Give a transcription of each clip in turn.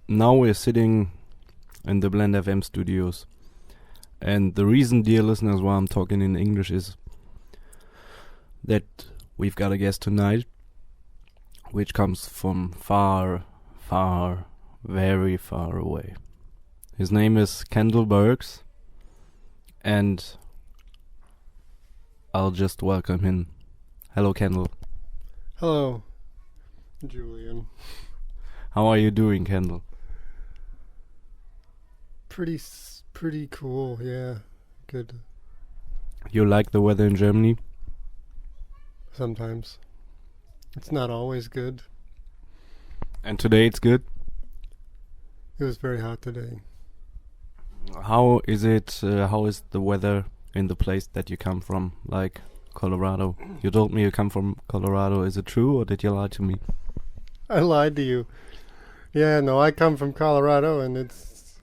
now we're sitting in the Blend FM studios. And the reason, dear listeners, why I'm talking in English is that we've got a guest tonight, which comes from far, far, very far away. His name is Kendall Burks, and I'll just welcome him. Hello, Kendall. Hello, Julian. How are you doing, Kendall? Pretty cool, yeah. Good. You like the weather in Germany? Sometimes. It's not always good. And today it's good? It was very hot today. How is it, how is the weather in the place that you come from, like Colorado? You told me you come from Colorado. Is it true, or did you lie to me? I lied to you. Yeah, no, I come from Colorado, and it's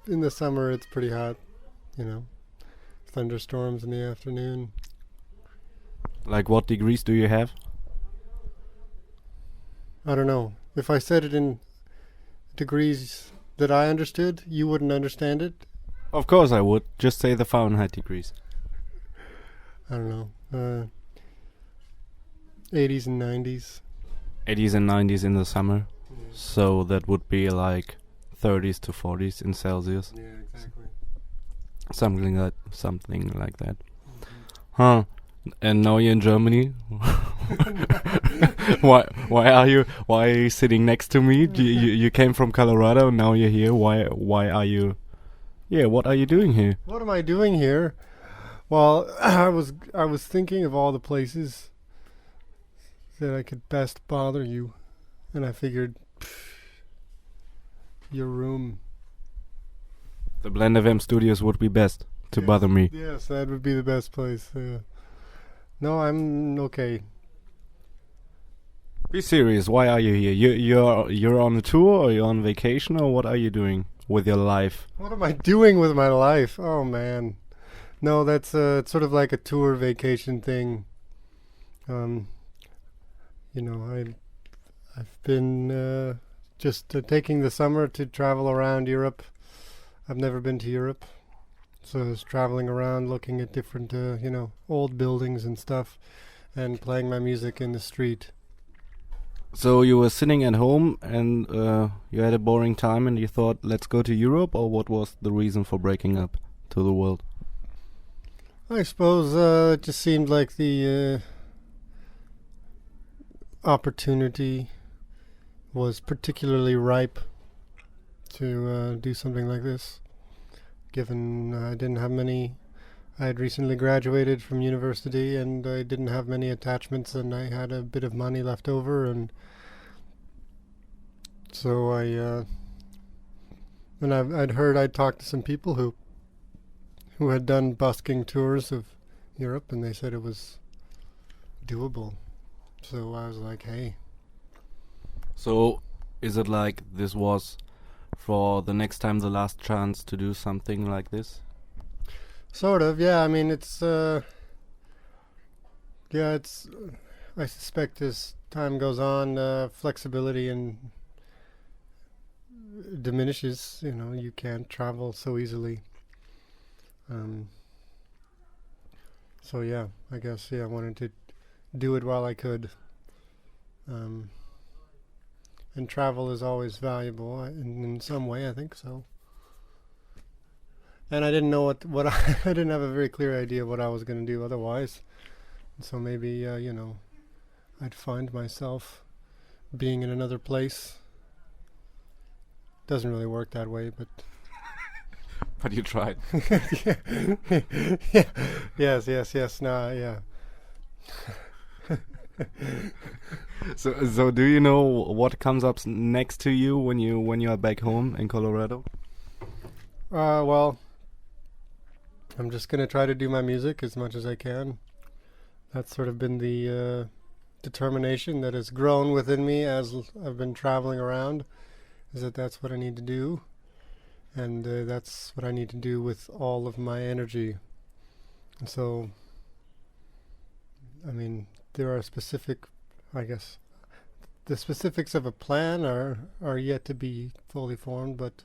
in the summer it's pretty hot, you know. Thunderstorms in the afternoon. Like what degrees do you have? I don't know. If I said it in degrees that I understood, you wouldn't understand it. Of course I would. Just say the Fahrenheit degrees. I don't know. 80s and 90s. 80s and 90s in the summer. Yeah. So that would be like 30s to 40s in Celsius. Yeah, exactly. Something like that. Huh. And now you're in Germany. Why are you sitting next to me? You came from Colorado, now you're here. Why are you? Yeah, what are you doing here? What am I doing here? Well, I was thinking of all the places that I could best bother you, and I figured your room. The Blend FM studios would be best to bother me. Yes, that would be the best place. No, I'm okay. Be serious. Why are you here? You're on a tour, or you're on vacation, or what are you doing with your life? What am I doing with my life? Oh man, no, that's it's sort of like a tour vacation thing. You know, I've been just taking the summer to travel around Europe. I've never been to Europe, so I was traveling around looking at different, old buildings and stuff, and playing my music in the street. So you were sitting at home and you had a boring time and you thought, let's go to Europe, or what was the reason for breaking up to the world? I suppose it just seemed like the opportunity was particularly ripe to do something like this, given I didn't have many. I had recently graduated from university and I didn't have many attachments, and I had a bit of money left over, and so I'd talked to some people who had done busking tours of Europe, and they said it was doable. So I was like, hey. So is it like this was for the next time the last chance to do something like this? Sort of, yeah. I mean, it's I suspect as time goes on, flexibility and diminishes. You know, you can't travel so easily. So yeah, I guess, I wanted to do it while I could. And travel is always valuable in some way, I think so. And I didn't know what I didn't have a very clear idea what I was going to do otherwise. So maybe, I'd find myself being in another place. Doesn't really work that way, but... But you tried. Yeah. Yes. No, yeah. So do you know what comes up next to you when you are back home in Colorado? Well, I'm just gonna try to do my music as much as I can. That's sort of been the determination that has grown within me as I've been traveling around, is that that's what I need to do, and that's what I need to do with all of my energy. And so, I mean, there are specific, I guess, the specifics of a plan are yet to be fully formed, but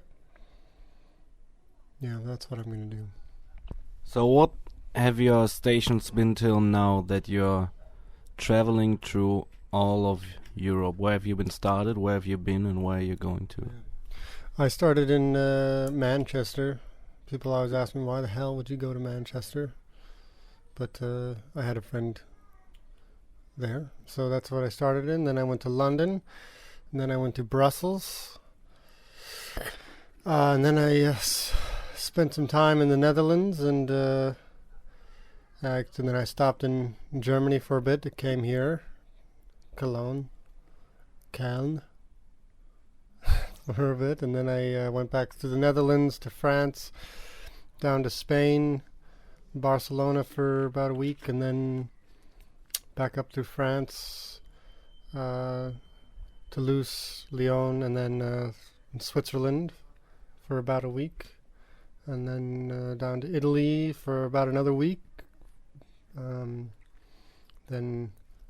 yeah, that's what I'm going to do. So what have your stations been till now that you're traveling through all of Europe? Where have you been started? Where have you been, and where are you going to? I started in Manchester. People always ask me, why the hell would you go to Manchester? But I had a friend there, so that's what I started in. Then I went to London, and then I went to Brussels, and then I spent some time in the Netherlands, and then I stopped in Germany for a bit. I came here, Cologne, Caln, for a bit, and then I went back to the Netherlands, to France, down to Spain, Barcelona for about a week, and then back up to France, Toulouse, Lyon, and then in Switzerland for about a week, and then down to Italy for about another week, then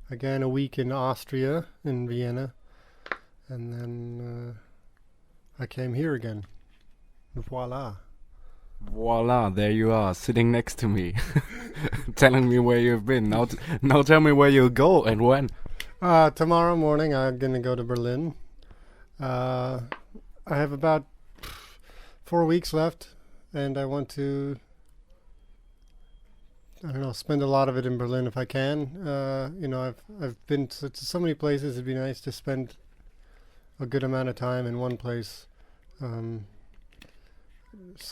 again a week in Austria, in Vienna, and then I came here again. Voila. Voila, there you are, sitting next to me, telling me where you've been. Now tell me where you'll go and when. Tomorrow morning I'm going to go to Berlin. I have about 4 weeks left, and I want to, I don't know, spend a lot of it in Berlin if I can. I've been to so many places. It'd be nice to spend a good amount of time in one place. And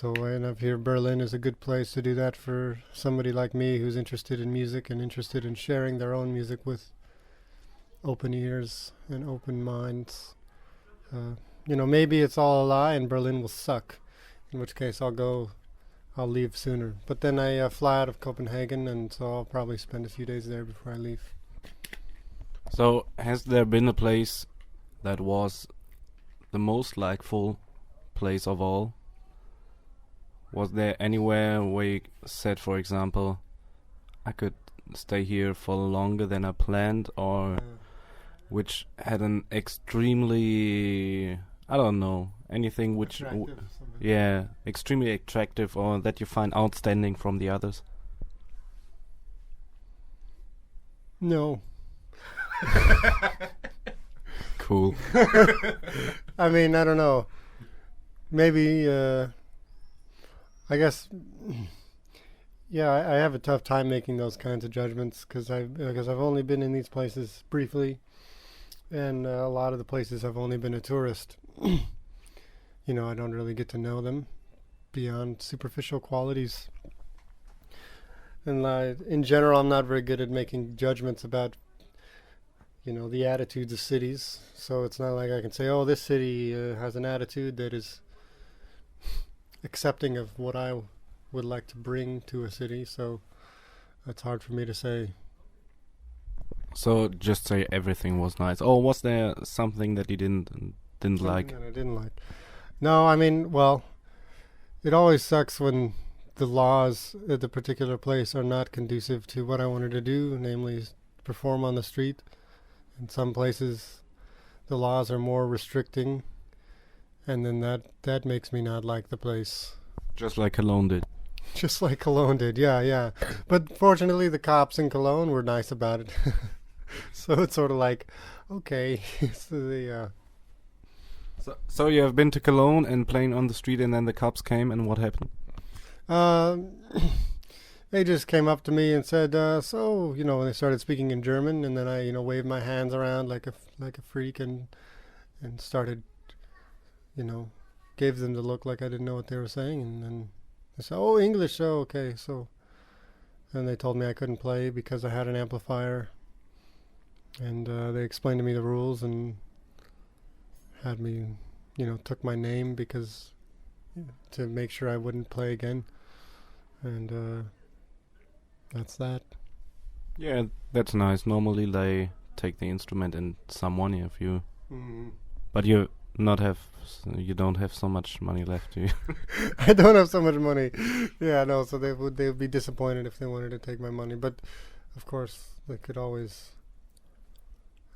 I hear Berlin is a good place to do that for somebody like me who's interested in music and interested in sharing their own music with open ears and open minds. Maybe it's all a lie and Berlin will suck, in which case I'll leave sooner. But then I fly out of Copenhagen, and so I'll probably spend a few days there before I leave. So has there been a place that was the most full place of all? Was there anywhere where you said, for example, I could stay here for longer than I planned, or which had an extremely, I don't know, anything which, extremely attractive, or that you find outstanding from the others? No. Cool. I mean, I don't know. Maybe, I guess, yeah, I have a tough time making those kinds of judgments because I've only been in these places briefly, and a lot of the places I've only been a tourist. I don't really get to know them beyond superficial qualities. And in general, I'm not very good at making judgments about, the attitudes of cities. So it's not like I can say, oh, this city has an attitude that is accepting of what I would like to bring to a city, so it's hard for me to say. So just say everything was nice. Oh, was there something that you didn't like? That I didn't like. No, I mean, well, it always sucks when the laws at the particular place are not conducive to what I wanted to do, namely perform on the street. In some places, the laws are more restricting, and then that makes me not like the place. Just like Cologne did. Just like Cologne did, yeah. But fortunately, the cops in Cologne were nice about it. So it's sort of like, okay. So you have been to Cologne and playing on the street, and then the cops came, and what happened? They just came up to me and said, when they started speaking in German, and then I, waved my hands around like a freak and started, gave them the look like I didn't know what they were saying, and then they said, oh, English, oh, okay, so, and they told me I couldn't play because I had an amplifier, and they explained to me the rules and had me, took my name because, to make sure I wouldn't play again, and that's that. Yeah, that's nice. Normally they take the instrument and some money of you, but you don't have so much money left, do you? I don't have so much money. Yeah, no. So they would be disappointed if they wanted to take my money. But of course, they could always.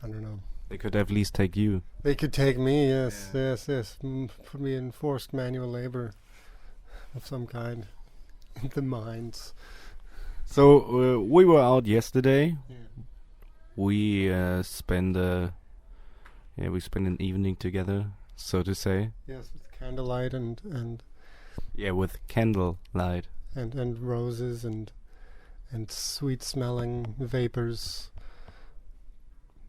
I don't know. They could at least take you. They could take me, yes. Put me in forced manual labor of some kind. The mines. So we were out yesterday. Yeah. We spent an evening together, so to say. Yes, with candlelight and Yeah, with candlelight. and roses and sweet smelling vapors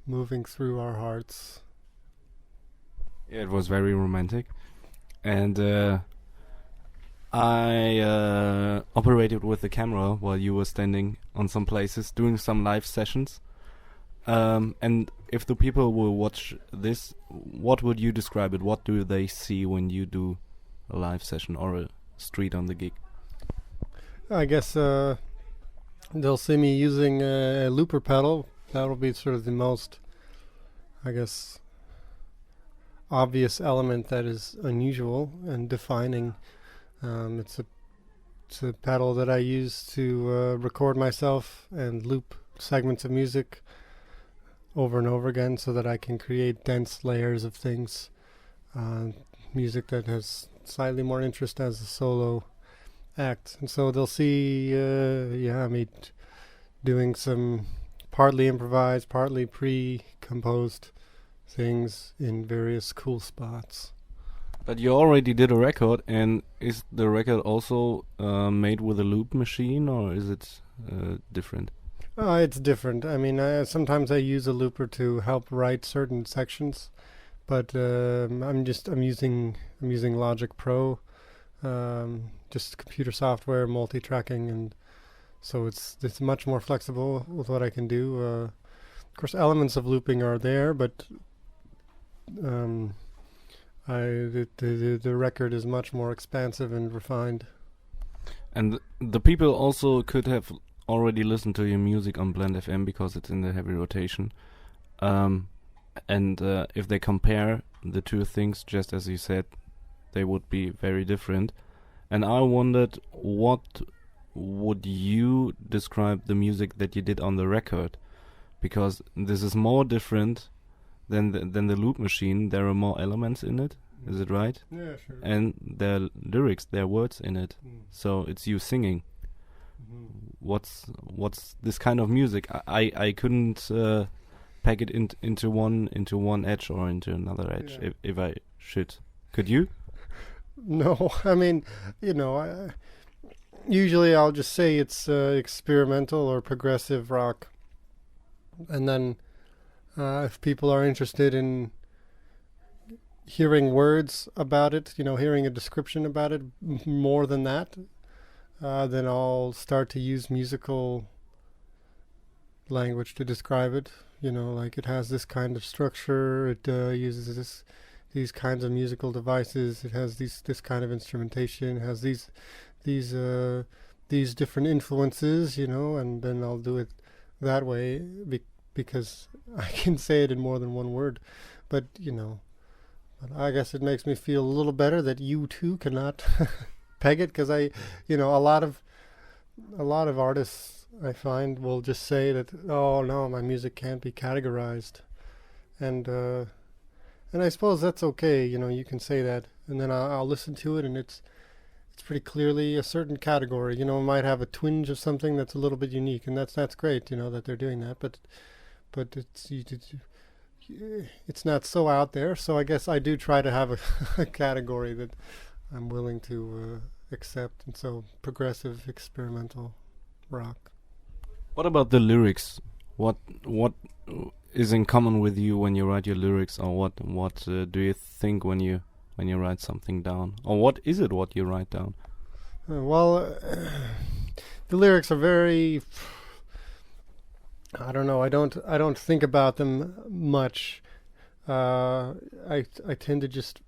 moving through our hearts. Yeah, it was very romantic, and I operated with the camera while you were standing on some places doing some live sessions. And if the people will watch this, what would you describe it? What do they see when you do a live session or a street on the gig? I guess they'll see me using a looper pedal. That'll be sort of the most, I guess, obvious element that is unusual and defining. It's a pedal that I use to record myself and loop segments of music over and over again so that I can create dense layers of things. Music that has slightly more interest as a solo act. And so they'll see me doing some partly improvised, partly pre-composed things in various cool spots. But you already did a record, and is the record also made with a loop machine, or is it different? It's different. I mean, sometimes I use a looper to help write certain sections, but I'm using Logic Pro, just computer software, multi-tracking, and so it's much more flexible with what I can do. Of course, elements of looping are there, but the record is much more expansive and refined. And the people also could have already listened to your music on Blend FM because it's in the heavy rotation. And if they compare the two things, just as you said, they would be very different. And I wondered, what would you describe the music that you did on the record? Because this is more different than the loop machine. There are more elements in it. Is it right? Yeah, sure. And there are lyrics, there are words in it. So it's you singing. What's this kind of music? I couldn't pack it into one edge or into another edge. Yeah. If I should, could you? No, I mean, usually I'll just say it's experimental or progressive rock, and then if people are interested in hearing words about it, hearing a description about it more than that, then I'll start to use musical language to describe it. Like it has this kind of structure, it uses these kinds of musical devices, it has this kind of instrumentation, it has these different influences, and then I'll do it that way because I can say it in more than one word. But I guess it makes me feel a little better that you too cannot peg it, because a lot of artists I find will just say that, oh no, my music can't be categorized, and I suppose that's okay. You can say that, and then I'll listen to it, and it's pretty clearly a certain category. It might have a twinge of something that's a little bit unique, and that's great. That they're doing that, but it's not so out there. So I guess I do try to have a category that I'm willing to accept, and so progressive experimental rock. What about the lyrics? What is in common with you when you write your lyrics, or what do you think when you write something down, or what is it what you write down? The lyrics are very, I don't know. I don't think about them much. I tend to just,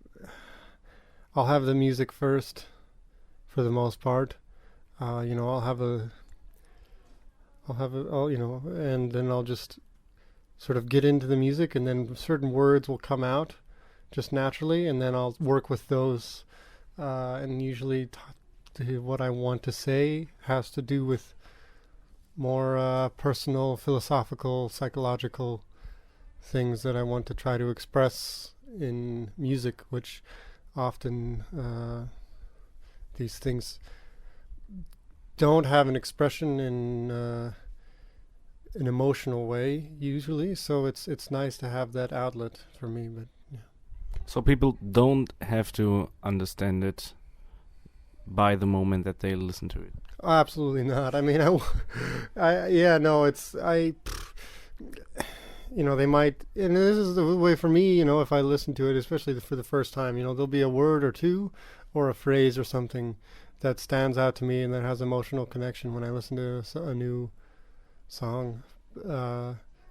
I'll have the music first, for the most part. I'll have and then I'll just sort of get into the music, and then certain words will come out just naturally, and then I'll work with those. And usually what I want to say has to do with more personal, philosophical, psychological things that I want to try to express in music, which often these things don't have an expression in an emotional way usually. So it's nice to have that outlet for me. But So people don't have to understand it by the moment that they listen to it. absolutely not. I mean, they might, and this is the way for me, if I listen to it, especially for the first time, there'll be a word or two or a phrase or something that stands out to me and that has emotional connection when I listen to a new song.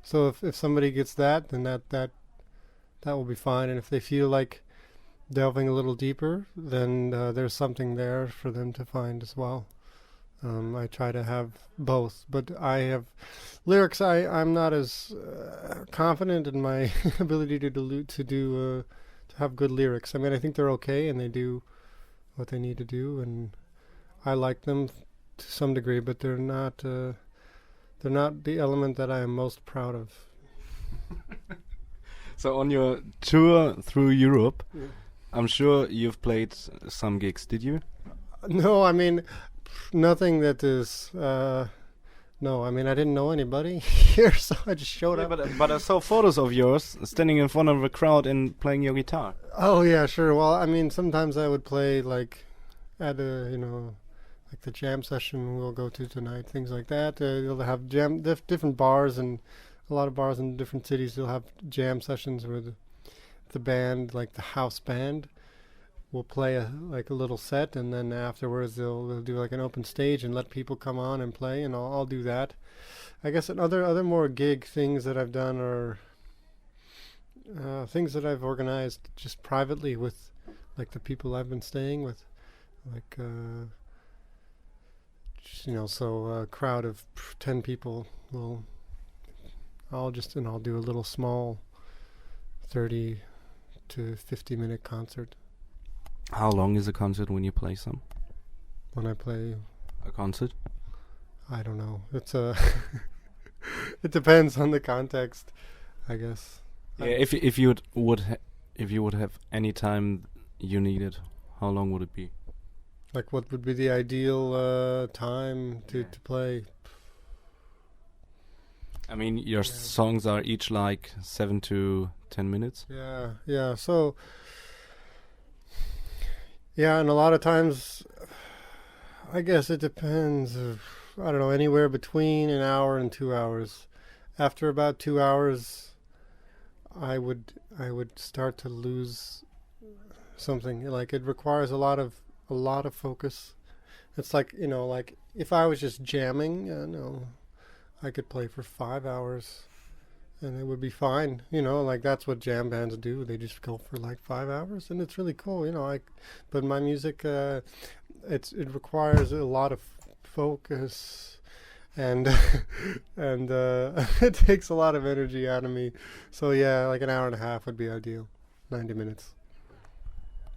So if somebody gets that, then that will be fine. And if they feel like delving a little deeper, then there's something there for them to find as well. I try to have both, but I have lyrics. I'm not as confident in my ability to have good lyrics. I mean, I think they're okay and they do what they need to do, and I like them to some degree, but they're not the element that I am most proud of. So on your tour through Europe, I'm sure you've played some gigs, did you? No, I mean, nothing that is... no, I mean, I didn't know anybody here, so I just showed up. But I saw photos of yours standing in front of a crowd and playing your guitar. Oh, yeah, sure. Well, I mean, sometimes I would play, like, at a, like the jam session we'll go to tonight, things like that. You'll have different bars, and a lot of bars in different cities, you'll have jam sessions where the band, like the house band, will play a little set, and then afterwards they'll do like an open stage and let people come on and play, and I'll do that. I guess other more gig things that I've done are things that I've organized just privately with like the people I've been staying with, like so a crowd of 10 people I'll do a little small 30 to 50 minute concert. How long is a concert when you play some? When I play a concert? I don't know. It's it depends on the context, I guess. Yeah, if you would have any time you needed, how long would it be? Like, what would be the ideal time to play? I mean, your songs are each like 7 to 10 minutes. Yeah. So, yeah, and a lot of times, I guess it depends. I don't know, anywhere between an hour and 2 hours. After about 2 hours, I would start to lose something. Like, it requires a lot of focus. It's like, like if I was just jamming, I could play for 5 hours and it would be fine. Like that's what jam bands do. They just go for like 5 hours and it's really cool. But my music, it requires a lot of focus and and it takes a lot of energy out of me. So yeah, like an hour and a half would be ideal. 90 minutes.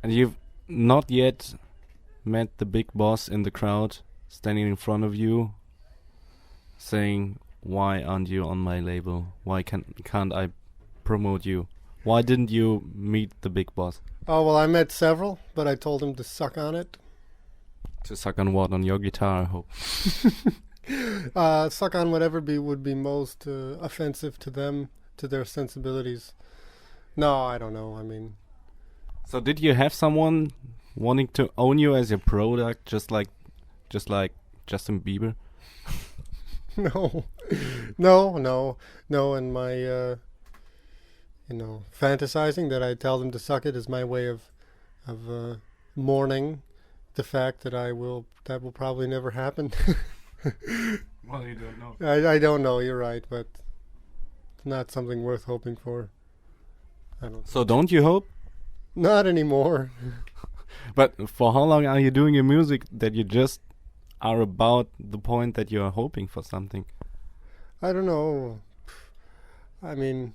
And you've not yet met the big boss in the crowd standing in front of you saying, why aren't you on my label? Why can't I promote you? Why didn't you meet the big boss? Oh, well, I met several, but I told him to suck on it. To suck on what? On your guitar, I hope. Suck on whatever would be most offensive to them, to their sensibilities. No, I don't know. I mean... So did you have someone wanting to own you as your product, just like Justin Bieber? No, and my, fantasizing that I tell them to suck it is my way of mourning the fact that that will probably never happen. Well, you don't know. I don't know, you're right, but it's not something worth hoping for. So don't you hope? Not anymore. But for how long are you doing your music that you just are about the point that you are hoping for something? I don't know. I mean,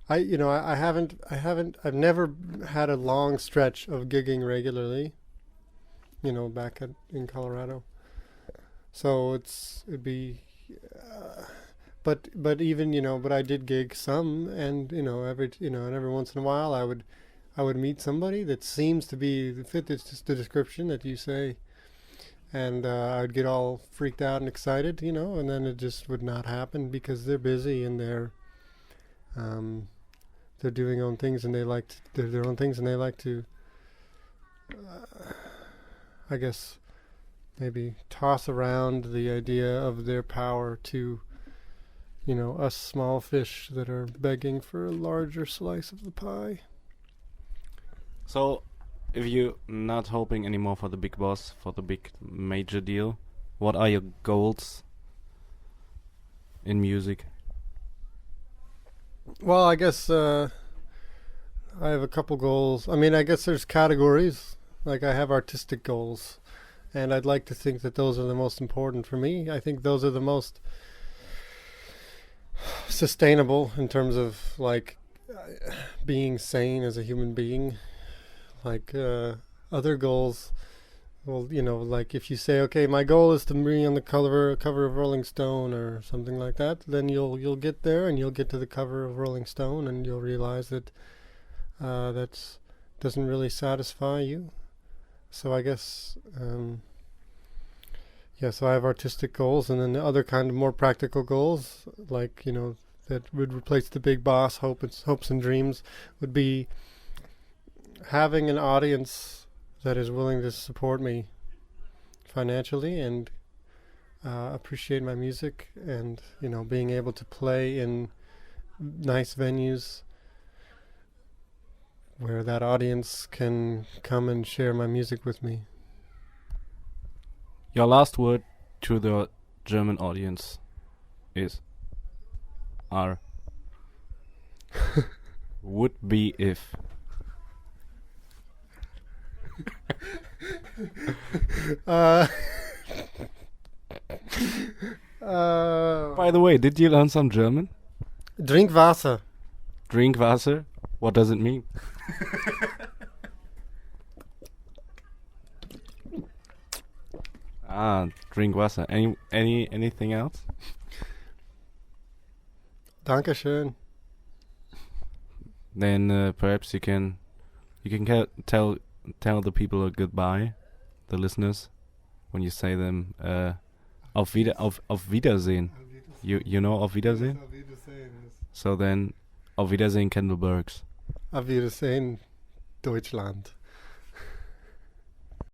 I've never had a long stretch of gigging regularly, back in Colorado. So it'd be, but even but I did gig some, and every once in a while I would meet somebody that seems to fit the description that you say, and I'd get all freaked out and excited, and then it just would not happen because they're busy and they're doing own things, and they like their own things, and they like to I guess maybe toss around the idea of their power to us small fish that are begging for a larger slice of the pie. So, if you're not hoping anymore for the big boss, for the big major deal, what are your goals in music? Well, I guess I have a couple goals. I mean, I guess there's categories. Like, I have artistic goals, and I'd like to think that those are the most important for me. I think those are the most sustainable in terms of, like, being sane as a human being. Like, other goals, well, like if you say, okay, my goal is to be on the cover of Rolling Stone or something like that, then you'll get there, and you'll get to the cover of Rolling Stone, and you'll realize that that doesn't really satisfy you. So I guess, so I have artistic goals, and then the other kind of more practical goals, like, that would replace the big boss hopes and dreams, would be having an audience that is willing to support me financially and appreciate my music, and being able to play in nice venues where that audience can come and share my music with me. Your last word to the German audience is are. Would be if. By the way, did you learn some German? Drink Wasser. Drink Wasser? What does it mean? Drink Wasser. Anything else? Dankeschön. Then perhaps you can tell the people a goodbye, the listeners, when you say them auf Wiedersehen. You know auf Wiedersehen? Auf Wiedersehen. So then, auf Wiedersehen, Kendall Burks. Auf Wiedersehen, Deutschland.